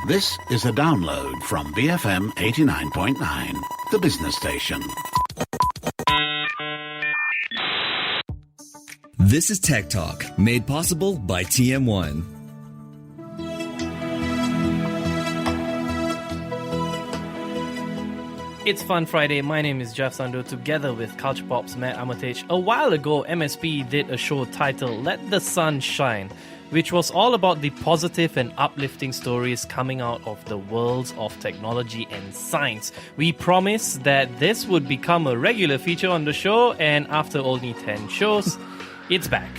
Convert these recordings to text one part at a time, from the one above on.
This is a download from BFM 89.9, the business station. This is Tech Talk, made possible by TM1. It's Fun Friday. My name is Jeff Sando, together with Culture Pop's Matt Armitage. A while ago, MSP did a show titled Let the Sun Shine, which was all about the positive and uplifting stories coming out of the worlds of technology and science. We promised that this would become a regular feature on the show, and after only 10 shows, it's back.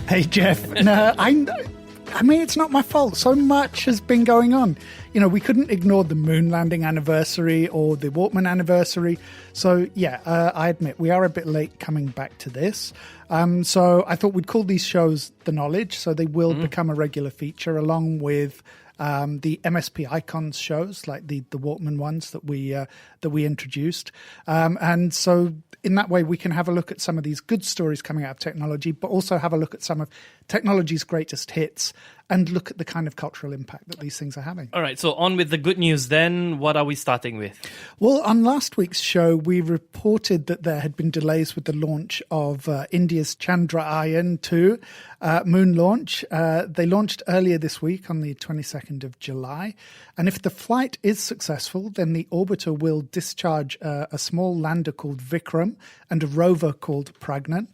Hey, Jeff. No, I mean, it's not my fault. So much has been going on. You know, we couldn't ignore the moon landing anniversary or the Walkman anniversary. So, yeah, I admit we are a bit late coming back to this. So I thought we'd call these shows The Knowledge. So they will become a regular feature along with the MSP Icons shows, like the Walkman ones that we introduced. And so in that way, we can have a look at some of these good stories coming out of technology, but also have a look at some of technology's greatest hits and look at the kind of cultural impact that these things are having. All right, so on with the good news then. What are we starting with? Well, on last week's show, we reported that there had been delays with the launch of India's Chandrayaan-2 moon launch. They launched earlier this week on the 22nd of July. And if the flight is successful, then the orbiter will discharge a small lander called Vikram and a rover called Pragnan.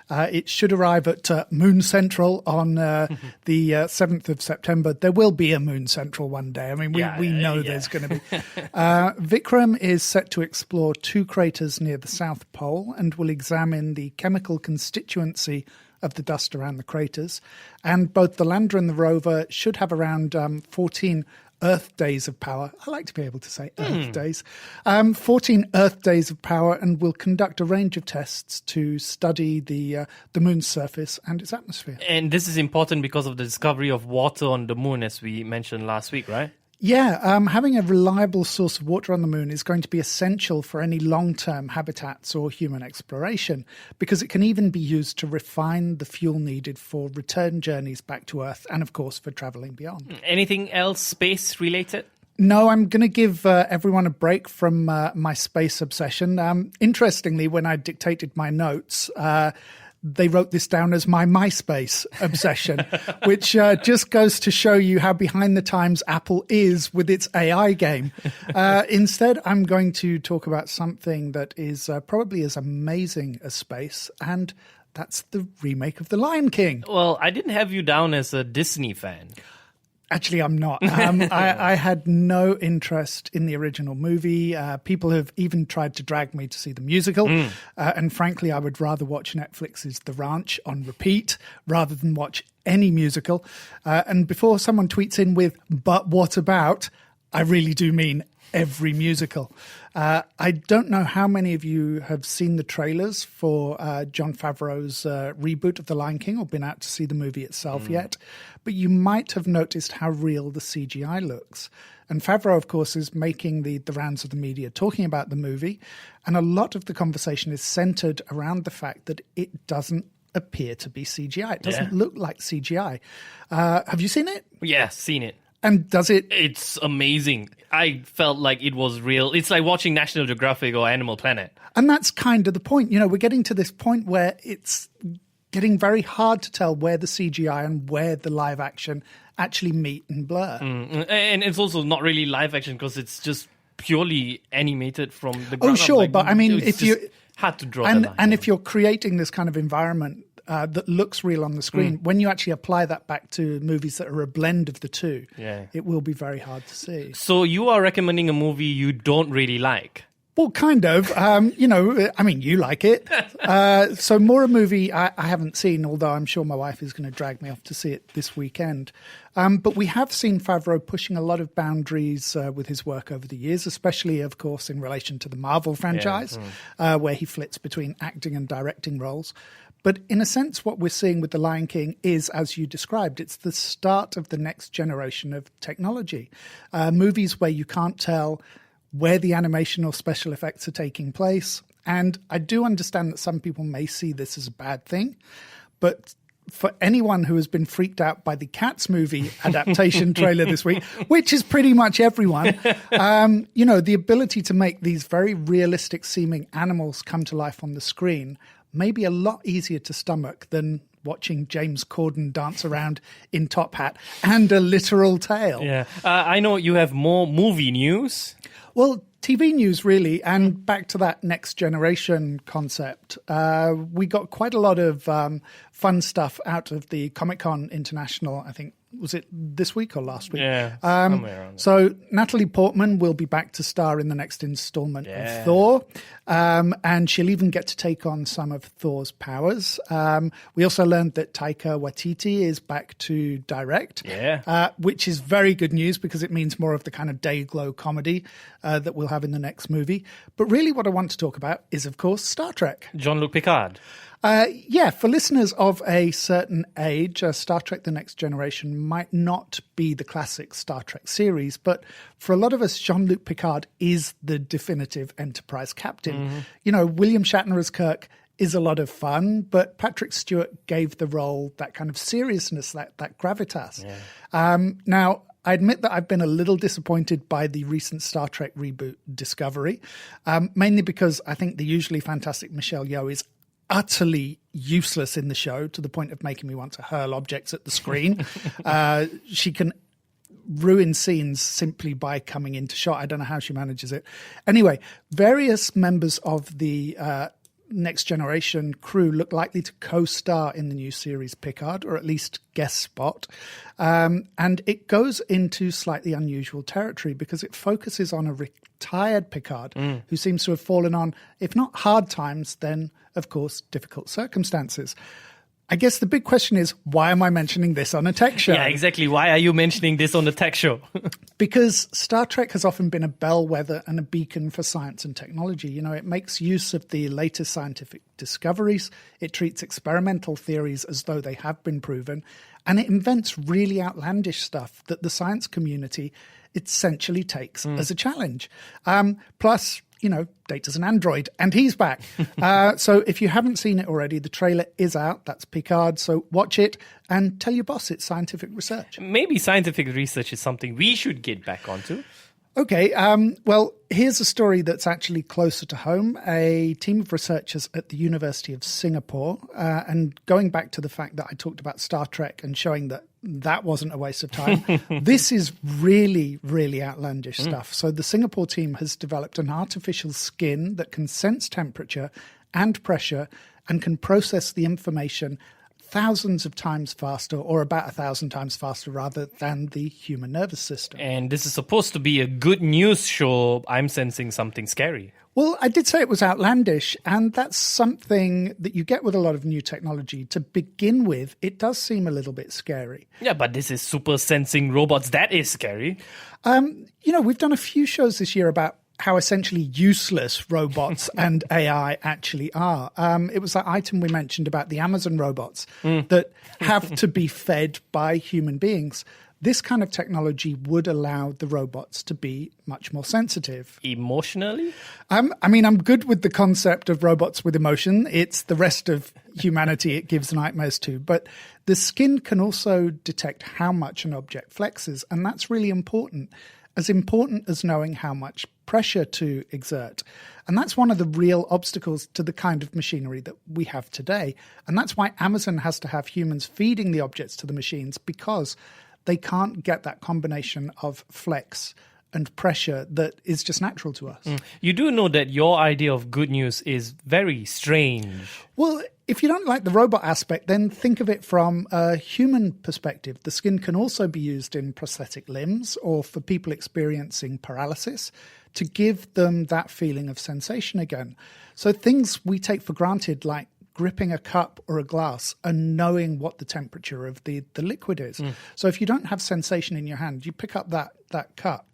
It should arrive at Moon Central on the 7th of September. There will be a Moon Central one day. I mean, we know there's going to be. Vikram is set to explore 2 craters near the South Pole and will examine the chemical constituency of the dust around the craters. And both the lander and the rover should have around 14 Earth days of power. I like to be able to say Earth days. 14 Earth days of power, and will conduct a range of tests to study the moon's surface and its atmosphere. And this is important because of the discovery of water on the moon, as we mentioned last week, right? Yeah, having a reliable source of water on the moon is going to be essential for any long-term habitats or human exploration, because it can even be used to refine the fuel needed for return journeys back to Earth and, of course, for travelling beyond. Anything else space-related? No, I'm going to give everyone a break from my space obsession. Interestingly, when I dictated my notes, they wrote this down as my MySpace obsession, which just goes to show you how behind the times Apple is with its AI game. Instead, I'm going to talk about something that is probably as amazing as space, and that's the remake of The Lion King. Well, I didn't have you down as a Disney fan. Actually, I'm not. I had no interest in the original movie. People have even tried to drag me to see the musical. And frankly, I would rather watch Netflix's The Ranch on repeat rather than watch any musical. And before someone tweets in with, "But what about?" I really do mean every musical. I don't know how many of you have seen the trailers for Jon Favreau's reboot of The Lion King or been out to see the movie itself yet, but you might have noticed how real the CGI looks. And Favreau, of course, is making the rounds of the media talking about the movie, and a lot of the conversation is centered around the fact that it doesn't appear to be CGI. It doesn't look like CGI. Have you seen it? Yeah, seen it. And does it? It's amazing. I felt like it was real. It's like watching National Geographic or Animal Planet. And that's kind of the point. You know, we're getting to this point where it's getting very hard to tell where the CGI and where the live action actually meet and blur. And it's also not really live action because it's just purely animated from the ground. Oh, sure. Like, but I mean, if you had to draw the line. And if you're creating this kind of environment that looks real on the screen, when you actually apply that back to movies that are a blend of the two, it will be very hard to see. So you are recommending a movie you don't really like? Well, kind of. You know, I mean, you like it. So more a movie I haven't seen, although I'm sure my wife is going to drag me off to see it this weekend. But we have seen Favreau pushing a lot of boundaries with his work over the years, especially, of course, in relation to the Marvel franchise, where he flits between acting and directing roles. But in a sense, what we're seeing with The Lion King is, as you described, it's the start of the next generation of technology. Movies where you can't tell where the animation or special effects are taking place. And I do understand that some people may see this as a bad thing, but for anyone who has been freaked out by the Cats movie adaptation trailer this week, which is pretty much everyone, the ability to make these very realistic seeming animals come to life on the screen may be a lot easier to stomach than watching James Corden dance around in top hat and a literal tail. Yeah. I know you have more movie news. Well, TV news, really, and back to that next generation concept. We got quite a lot of fun stuff out of the Comic-Con International, I think. Was it this week or last week? Yeah, somewhere around there. So Natalie Portman will be back to star in the next installment of Thor, and she'll even get to take on some of Thor's powers. We also learned that Taika Waititi is back to direct, which is very good news because it means more of the kind of day-glow comedy that we'll have in the next movie. But really what I want to talk about is, of course, Star Trek. Jean-Luc Picard. For listeners of a certain age, Star Trek The Next Generation might not be the classic Star Trek series, but for a lot of us, Jean-Luc Picard is the definitive Enterprise captain. Mm-hmm. William Shatner as Kirk is a lot of fun, but Patrick Stewart gave the role that kind of seriousness, that gravitas. Yeah. Now, I admit that I've been a little disappointed by the recent Star Trek reboot Discovery, mainly because I think the usually fantastic Michelle Yeoh is utterly useless in the show to the point of making me want to hurl objects at the screen. She can ruin scenes simply by coming into shot. I don't know how she manages it. Anyway, various members of the Next Generation crew look likely to co-star in the new series Picard, or at least guest spot. And it goes into slightly unusual territory because it focuses on a retired Picard who seems to have fallen on, if not hard times, then, of course, difficult circumstances. I guess the big question is, why am I mentioning this on a tech show? Yeah, exactly. Why are you mentioning this on a tech show? Because Star Trek has often been a bellwether and a beacon for science and technology. It makes use of the latest scientific discoveries. It treats experimental theories as though they have been proven. And it invents really outlandish stuff that the science community essentially takes as a challenge. Plus, Data's an android, and he's back. So if you haven't seen it already, the trailer is out. That's Picard. So watch it and tell your boss it's scientific research. Maybe scientific research is something we should get back onto. Okay, well, here's a story that's actually closer to home. A team of researchers at the University of Singapore, and going back to the fact that I talked about Star Trek and showing that wasn't a waste of time, this is really, really outlandish stuff. So the Singapore team has developed an artificial skin that can sense temperature and pressure and can process the information thousands of times faster, or about 1,000 times faster rather, than the human nervous system. And this is supposed to be a good news show. I'm sensing something scary. Well, I did say it was outlandish, and that's something that you get with a lot of new technology. To begin with, it does seem a little bit scary. Yeah, but this is super sensing robots. That is scary. We've done a few shows this year about how essentially useless robots and AI actually are. It was that item we mentioned about the Amazon robots that have to be fed by human beings. This kind of technology would allow the robots to be much more sensitive. Emotionally? I'm good with the concept of robots with emotion. It's the rest of humanity it gives nightmares to. But the skin can also detect how much an object flexes, and that's really important. As important as knowing how much pressure to exert. And that's one of the real obstacles to the kind of machinery that we have today. And that's why Amazon has to have humans feeding the objects to the machines, because they can't get that combination of flex and pressure that is just natural to us. You do know that your idea of good news is very strange. Well, if you don't like the robot aspect, then think of it from a human perspective. The skin can also be used in prosthetic limbs or for people experiencing paralysis to give them that feeling of sensation again. So things we take for granted, like gripping a cup or a glass and knowing what the temperature of the liquid is. So if you don't have sensation in your hand, you pick up that cup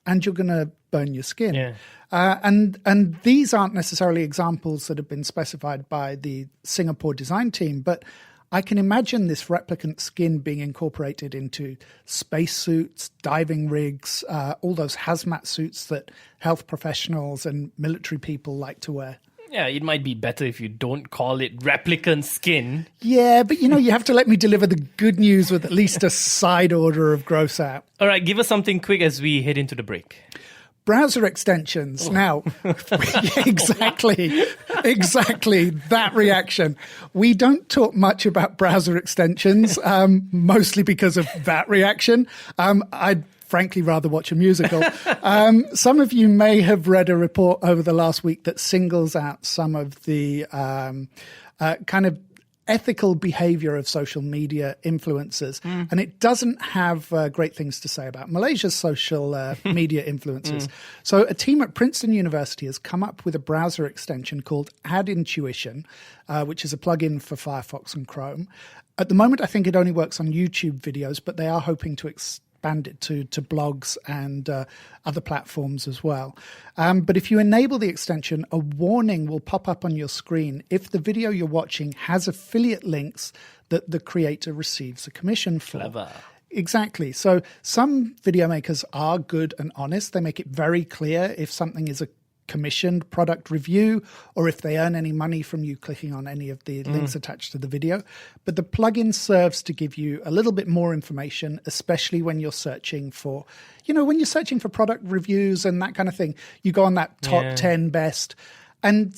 and you're going to burn your skin. Yeah. And these aren't necessarily examples that have been specified by the Singapore design team, but I can imagine this replicant skin being incorporated into spacesuits, diving rigs, all those hazmat suits that health professionals and military people like to wear. Yeah, it might be better if you don't call it replicant skin. Yeah, but you have to let me deliver the good news with at least a side order of gross out. All right, give us something quick as we head into the break. Browser extensions. Now, exactly that reaction. We don't talk much about browser extensions, mostly because of that reaction. I'd frankly rather watch a musical. Some of you may have read a report over the last week that singles out some of the kind of ethical behavior of social media influencers. And it doesn't have great things to say about Malaysia's social media influencers. So a team at Princeton University has come up with a browser extension called Ad Intuition, which is a plugin for Firefox and Chrome. At the moment, I think it only works on YouTube videos, but they are hoping to expand it to blogs and other platforms as well. But if you enable the extension, a warning will pop up on your screen if the video you're watching has affiliate links that the creator receives a commission for. Clever. Exactly. So some video makers are good and honest. They make it very clear if something is a commissioned product review or if they earn any money from you clicking on any of the links attached to the video. But the plugin serves to give you a little bit more information, especially when you're searching for, when you're searching for product reviews and that kind of thing. You go on that top 10 best, and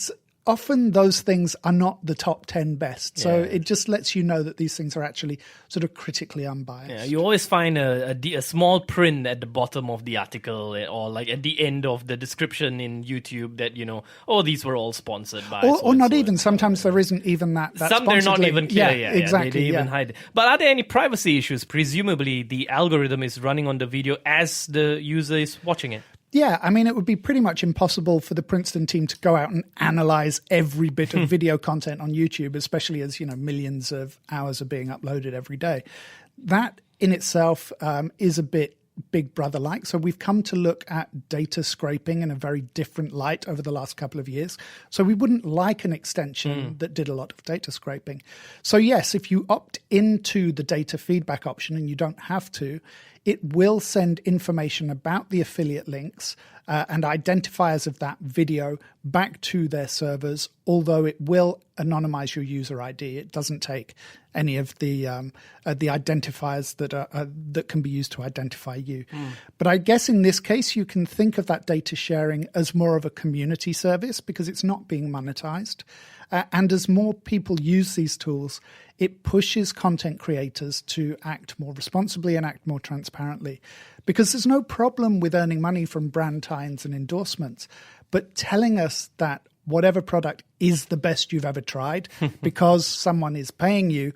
often those things are not the top 10 best. So it just lets you know that these things are actually sort of critically unbiased. Yeah, you always find a small print at the bottom of the article or like at the end of the description in YouTube that, these were all sponsored by. Or not even. Sometimes there isn't even that some they're not link. even clear. Yeah, exactly. They even hide it. But are there any privacy issues? Presumably the algorithm is running on the video as the user is watching it. Yeah, I mean, it would be pretty much impossible for the Princeton team to go out and analyze every bit of video content on YouTube, especially as, millions of hours are being uploaded every day. That in itself is a bit Big Brother-like. So we've come to look at data scraping in a very different light over the last couple of years. So we wouldn't like an extension that did a lot of data scraping. So yes, if you opt into the data feedback option, and you don't have to, it will send information about the affiliate links and identifiers of that video back to their servers, although it will anonymize your user ID. It doesn't take any of the identifiers that can be used to identify you. But I guess in this case, you can think of that data sharing as more of a community service because it's not being monetized. And as more people use these tools, it pushes content creators to act more responsibly and act more transparently. Because there's no problem with earning money from brand tie-ins and endorsements, but telling us that whatever product is the best you've ever tried because someone is paying you,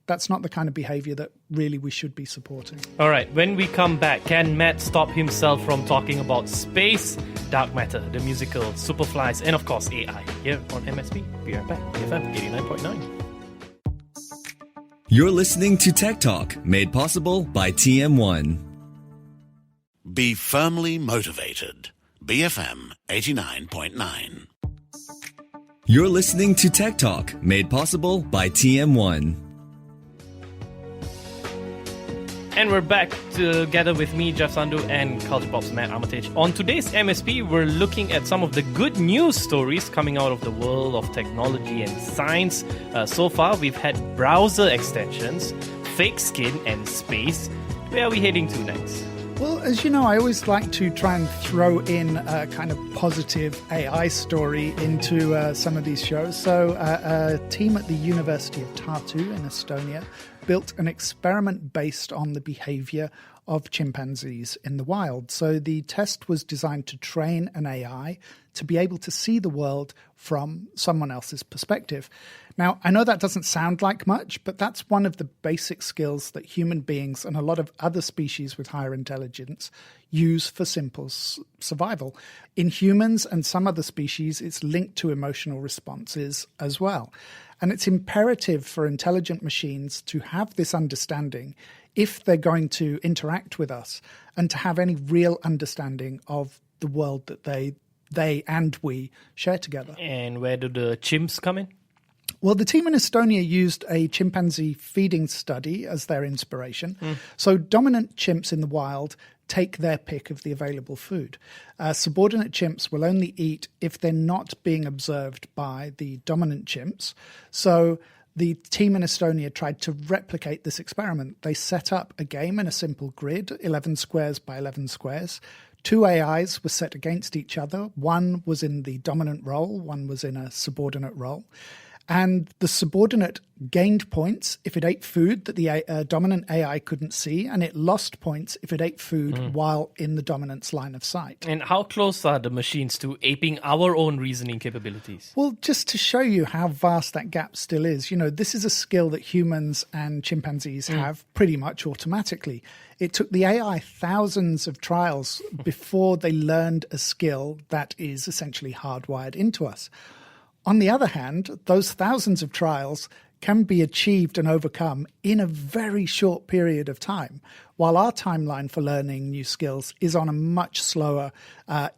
that's not the kind of behavior that really we should be supporting. All right, when we come back, can Matt stop himself from talking about space, dark matter, the musical, Superflies, and of course AI here on MSP? Be right back. BFM 89.9. You're listening to Tech Talk, made possible by TM1. Be firmly motivated. BFM 89.9. You're listening to Tech Talk, made possible by TM1. And we're back together with me, Jeff Sandhu, and Culture Pop's Matt Armitage. On today's MSP, we're looking at some of the good news stories coming out of the world of technology and science. So far, we've had browser extensions, fake skin, and space. Where are we heading to next? Well, as you know, I always like to try and throw in a kind of positive AI story into some of these shows. So a team at the University of Tartu in Estonia built an experiment based on the behavior of chimpanzees in the wild. So the test was designed to train an AI to be able to see the world from someone else's perspective. Now, I know that doesn't sound like much, but that's one of the basic skills that human beings and a lot of other species with higher intelligence use for simple survival. In humans and some other species, it's linked to emotional responses as well. And it's imperative for intelligent machines to have this understanding if they're going to interact with us and to have any real understanding of the world that they and we share together. And where do the chimps come in? Well, the team in Estonia used a chimpanzee feeding study as their inspiration. So dominant chimps in the wild take their pick of the available food. Subordinate chimps will only eat if they're not being observed by the dominant chimps. So the team in Estonia tried to replicate this experiment. They set up a game in a simple grid, 11 squares by 11 squares. 2 AIs were set against each other. One was in the dominant role, one was in a subordinate role. And the subordinate gained points if it ate food that the dominant AI couldn't see, and it lost points if it ate food while in the dominant's line of sight. And how close are the machines to aping our own reasoning capabilities? Well, just to show you how vast that gap still is, this is a skill that humans and chimpanzees have pretty much automatically. It took the AI thousands of trials before they learned a skill that is essentially hardwired into us. On the other hand, those thousands of trials can be achieved and overcome in a very short period of time, while our timeline for learning new skills is on a much slower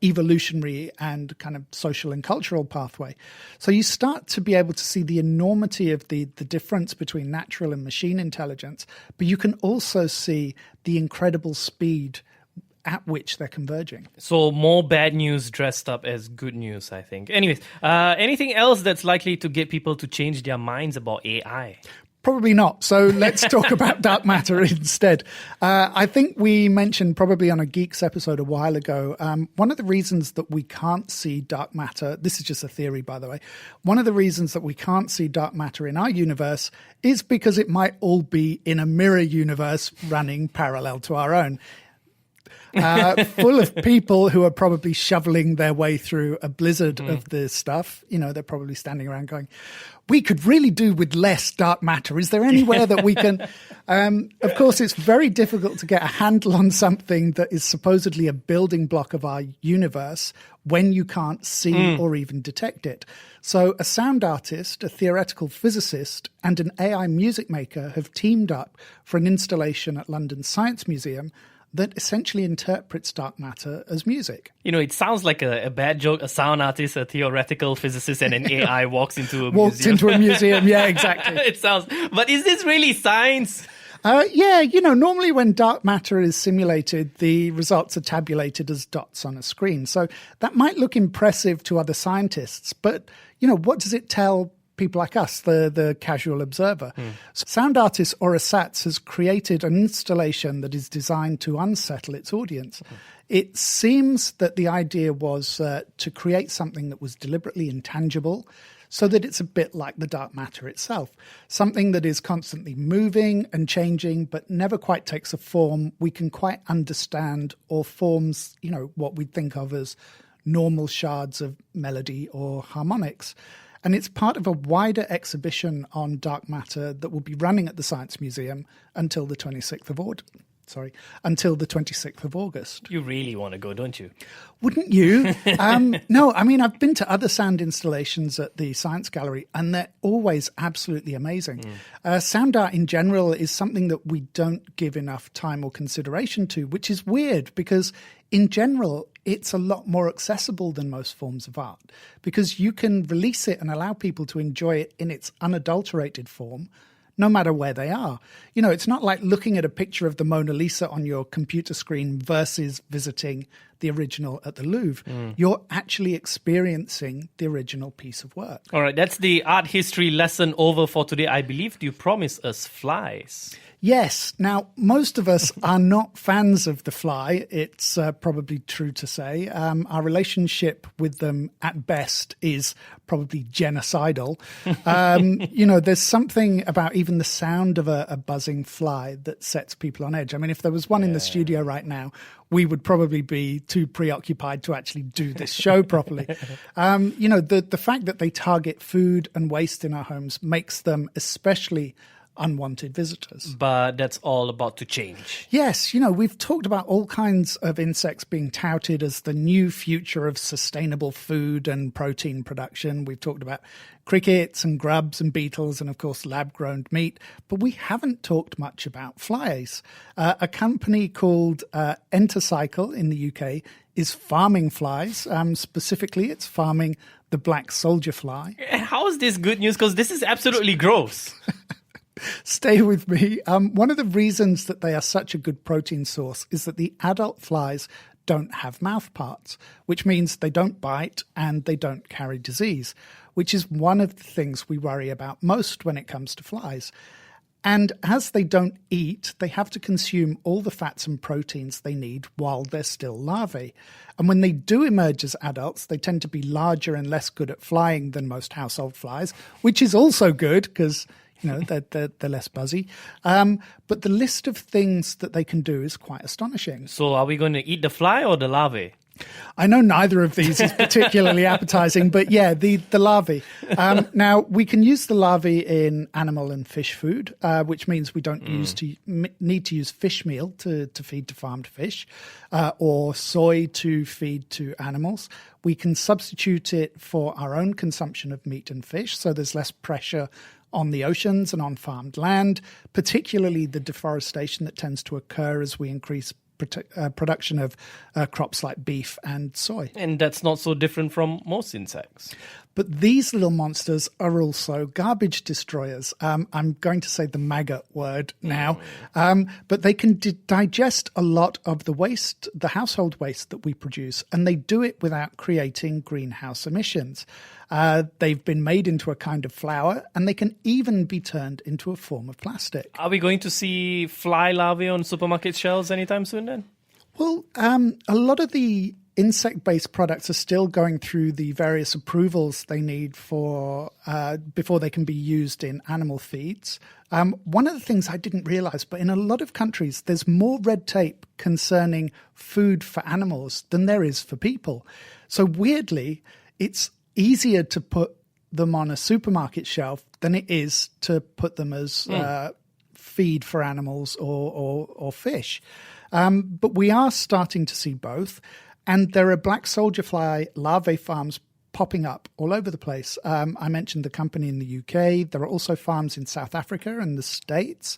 evolutionary and kind of social and cultural pathway. So you start to be able to see the enormity of the difference between natural and machine intelligence, but you can also see the incredible speed at which they're converging. So more bad news dressed up as good news, I think. Anyways, anything else that's likely to get people to change their minds about AI? Probably not. So let's talk about dark matter instead. I think we mentioned probably on a Geeks episode a while ago, one of the reasons that we can't see dark matter, this is just a theory, by the way, one of the reasons that we can't see dark matter in our universe is because it might all be in a mirror universe running parallel to our own. Full of people who are probably shoveling their way through a blizzard of this stuff. They're probably standing around going, we could really do with less dark matter. Is there anywhere that we can... Of course, it's very difficult to get a handle on something that is supposedly a building block of our universe when you can't see or even detect it. So a sound artist, a theoretical physicist, and an AI music maker have teamed up for an installation at London's Science Museum that essentially interprets dark matter as music. It sounds like a bad joke. A sound artist, a theoretical physicist, and an AI walks into a museum. Yeah, exactly. It sounds... But is this really science? Normally when dark matter is simulated, the results are tabulated as dots on a screen. So that might look impressive to other scientists, but, what does it tell people like us, the casual observer? So sound artist Aura Satz has created an installation that is designed to unsettle its audience. It seems that the idea was to create something that was deliberately intangible, so that it's a bit like the dark matter itself, something that is constantly moving and changing, but never quite takes a form we can quite understand or forms, what we think of as normal shards of melody or harmonics. And it's part of a wider exhibition on dark matter that will be running at the Science Museum until the 26th of August. You really want to go, don't you? Wouldn't you? No, I've been to other sound installations at the Science Gallery, and they're always absolutely amazing. Sound art in general is something that we don't give enough time or consideration to, which is weird because in general, it's a lot more accessible than most forms of art because you can release it and allow people to enjoy it in its unadulterated form, no matter where they are. It's not like looking at a picture of the Mona Lisa on your computer screen versus visiting the original at the Louvre. You're actually experiencing the original piece of work. All right, that's the art history lesson over for today. I believe you promised us flies. Yes. Now, most of us are not fans of the fly. It's probably true to say. Our relationship with them at best is probably genocidal. There's something about even the sound of a buzzing fly that sets people on edge. If there was one in the studio right now, we would probably be too preoccupied to actually do this show properly. The fact that they target food and waste in our homes makes them especially unwanted visitors. But that's all about to change. Yes, we've talked about all kinds of insects being touted as the new future of sustainable food and protein production. We've talked about crickets and grubs and beetles and, of course, lab-grown meat. But we haven't talked much about flies. A company called Entercycle in the UK is farming flies. Specifically, it's farming the black soldier fly. How is this good news? Because this is absolutely gross. Stay with me. One of the reasons that they are such a good protein source is that the adult flies don't have mouth parts, which means they don't bite and they don't carry disease, which is one of the things we worry about most when it comes to flies. And as they don't eat, they have to consume all the fats and proteins they need while they're still larvae. And when they do emerge as adults, they tend to be larger and less good at flying than most household flies, which is also good because they're less buzzy. But the list of things that they can do is quite astonishing. So are we going to eat the fly or the larvae? I know neither of these is particularly appetizing, but yeah, the larvae. Now, we can use the larvae in animal and fish food, which means we don't need to use fish meal to feed to farmed fish or soy to feed to animals. We can substitute it for our own consumption of meat and fish, so there's less pressure on the oceans and on farmed land, particularly the deforestation that tends to occur as we increase production of crops like beef and soy. And that's not so different from most insects. But these little monsters are also garbage destroyers. I'm going to say the maggot word now. But they can digest a lot of the waste, the household waste that we produce, and they do it without creating greenhouse emissions. They've been made into a kind of flour, and they can even be turned into a form of plastic. Are we going to see fly larvae on supermarket shelves anytime soon then? Well, a lot of the insect-based products are still going through the various approvals they need for before they can be used in animal feeds. One of the things I didn't realize, but in a lot of countries, there's more red tape concerning food for animals than there is for people. So weirdly, it's easier to put them on a supermarket shelf than it is to put them as feed for animals or fish. But we are starting to see both. And there are black soldier fly larvae farms popping up all over the place. I mentioned the company in the UK. There are also farms in South Africa and the States.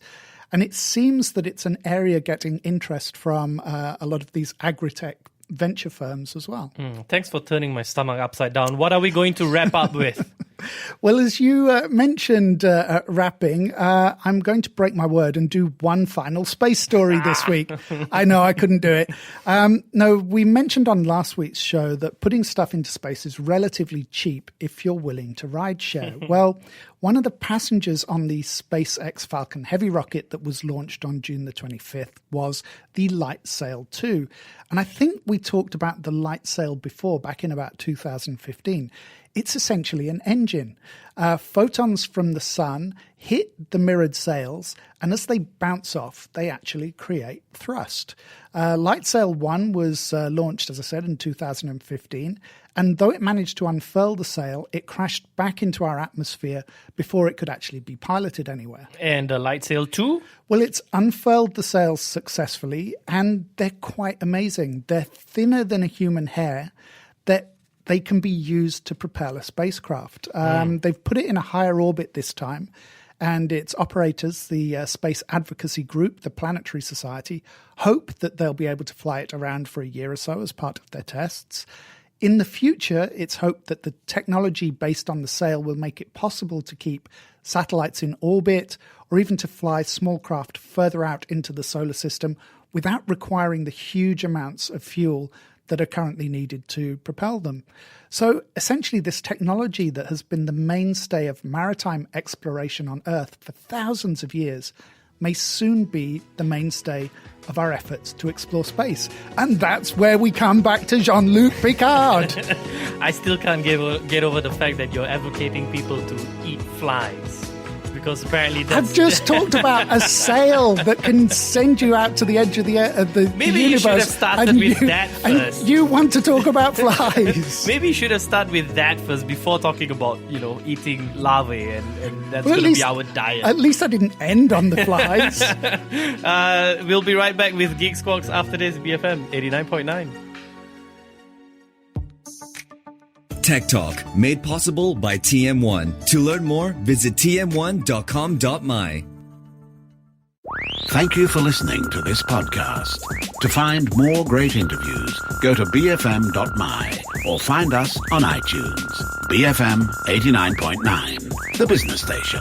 And it seems that it's an area getting interest from a lot of these agri-tech venture firms as well. Thanks for turning my stomach upside down. What are we going to wrap up with? Well, as you mentioned wrapping, I'm going to break my word and do one final space story this week. I know I couldn't do it. No, we mentioned on last week's show that putting stuff into space is relatively cheap if you're willing to ride share. Well, one of the passengers on the SpaceX Falcon Heavy rocket that was launched on June the 25th was the LightSail 2. And I think we talked about the LightSail before, back in about 2015. It's essentially an engine. Photons from the sun hit the mirrored sails, and as they bounce off, they actually create thrust. LightSail 1 was launched, as I said, in 2015, and though it managed to unfurl the sail, it crashed back into our atmosphere before it could actually be piloted anywhere. And LightSail 2? Well, it's unfurled the sails successfully, and they're quite amazing. They're thinner than a human hair. They can be used to propel a spacecraft. They've put it in a higher orbit this time, and its operators, the Space Advocacy Group, the Planetary Society, hope that they'll be able to fly it around for a year or so as part of their tests. In the future, it's hoped that the technology based on the sail will make it possible to keep satellites in orbit or even to fly small craft further out into the solar system without requiring the huge amounts of fuel that are currently needed to propel them. So essentially, this technology that has been the mainstay of maritime exploration on Earth for thousands of years may soon be the mainstay of our efforts to explore space. And that's where we come back to Jean-Luc Picard. I still can't get over the fact that you're advocating people to eat flies. Because apparently that's... I've just talked about a sail that can send you out to the edge of the Maybe universe. You should have started with that first. And you want to talk about flies. Maybe you should have started with that first before talking about, eating larvae and that's going to be our diet. At least I didn't end on the flies. We'll be right back with Geek Squawks after this, BFM 89.9. Tech Talk, made possible by TM1. To learn more, visit tm1.com.my. Thank you for listening to this podcast. To find more great interviews, go to bfm.my or find us on iTunes. BFM 89.9, the business station.